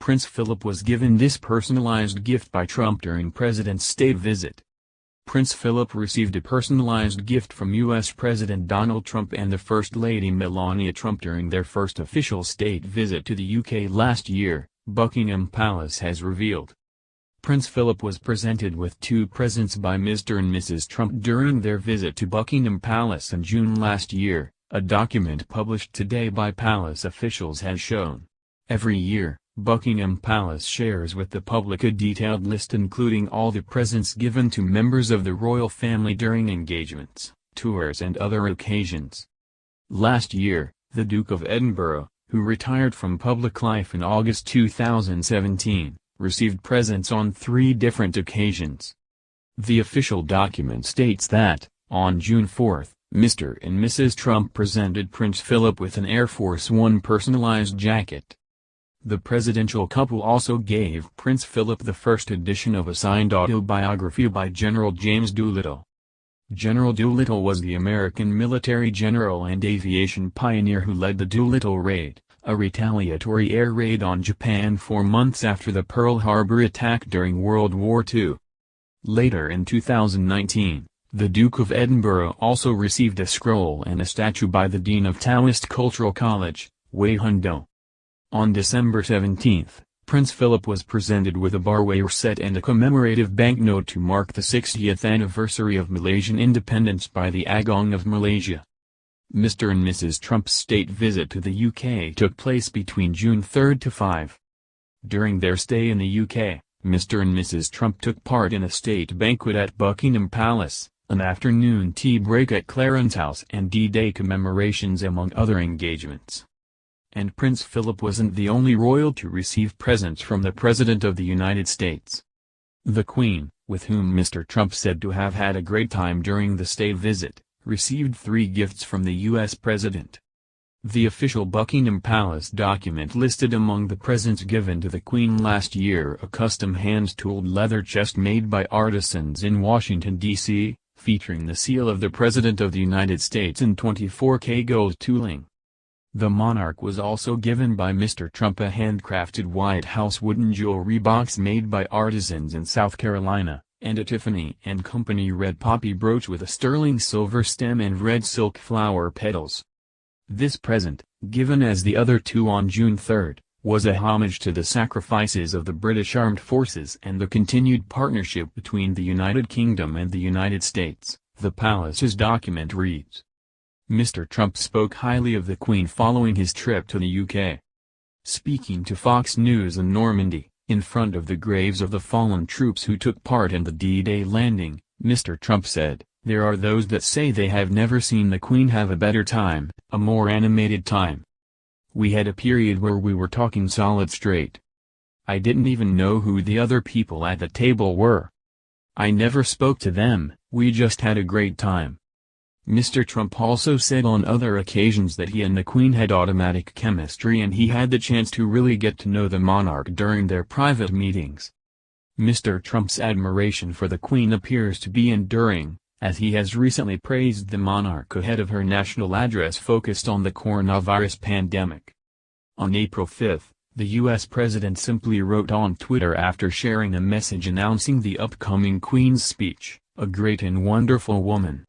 Prince Philip was given this personalized gift by Trump during President's state visit. Prince Philip received a personalized gift from U.S. President Donald Trump and the First Lady Melania Trump during their first official state visit to the UK last year, Buckingham Palace has revealed. Prince Philip was presented with two presents by Mr. and Mrs. Trump during their visit to Buckingham Palace in June last year, a document published today by palace officials has shown. Every year, Buckingham Palace shares with the public a detailed list including all the presents given to members of the royal family during engagements, tours and other occasions. Last year, the Duke of Edinburgh, who retired from public life in August 2017, received presents on 3 different occasions. The official document states that, on June 4, Mr. and Mrs. Trump presented Prince Philip with an Air Force One personalized jacket. The presidential couple also gave Prince Philip the first edition of a signed autobiography by General James Doolittle. General Doolittle was the American military general and aviation pioneer who led the Doolittle Raid, a retaliatory air raid on Japan 4 months after the Pearl Harbor attack during World War II. Later in 2019, the Duke of Edinburgh also received a scroll and a statue by the Dean of Taoist Cultural College, Wei Hundo. On December 17, Prince Philip was presented with a barware set and a commemorative banknote to mark the 60th anniversary of Malaysian independence by the Agong of Malaysia. Mr. and Mrs. Trump's state visit to the UK took place between June 3 to 5. During their stay in the UK, Mr. and Mrs. Trump took part in a state banquet at Buckingham Palace, an afternoon tea break at Clarence House and D-Day commemorations among other engagements. And Prince Philip wasn't the only royal to receive presents from the President of the United States. The Queen, with whom Mr. Trump said to have had a great time during the state visit, received 3 gifts from the U.S. President. The official Buckingham Palace document listed among the presents given to the Queen last year a custom hand-tooled leather chest made by artisans in Washington, D.C., featuring the seal of the President of the United States in 24K gold tooling. The monarch was also given by Mr. Trump a handcrafted White House wooden jewelry box made by artisans in South Carolina, and a Tiffany & Company red poppy brooch with a sterling silver stem and red silk flower petals. This present, given as the other 2 on June 3, was a homage to the sacrifices of the British Armed Forces and the continued partnership between the United Kingdom and the United States, the palace's document reads. Mr. Trump spoke highly of the Queen following his trip to the UK. Speaking to Fox News in Normandy, in front of the graves of the fallen troops who took part in the D-Day landing, Mr. Trump said, "There are those that say they have never seen the Queen have a better time, a more animated time. We had a period where we were talking solid straight. I didn't even know who the other people at the table were. I never spoke to them, we just had a great time." Mr. Trump also said on other occasions that he and the Queen had automatic chemistry and he had the chance to really get to know the monarch during their private meetings. Mr. Trump's admiration for the Queen appears to be enduring, as he has recently praised the monarch ahead of her national address focused on the coronavirus pandemic. On April 5, the U.S. President simply wrote on Twitter after sharing a message announcing the upcoming Queen's speech, "A great and wonderful woman."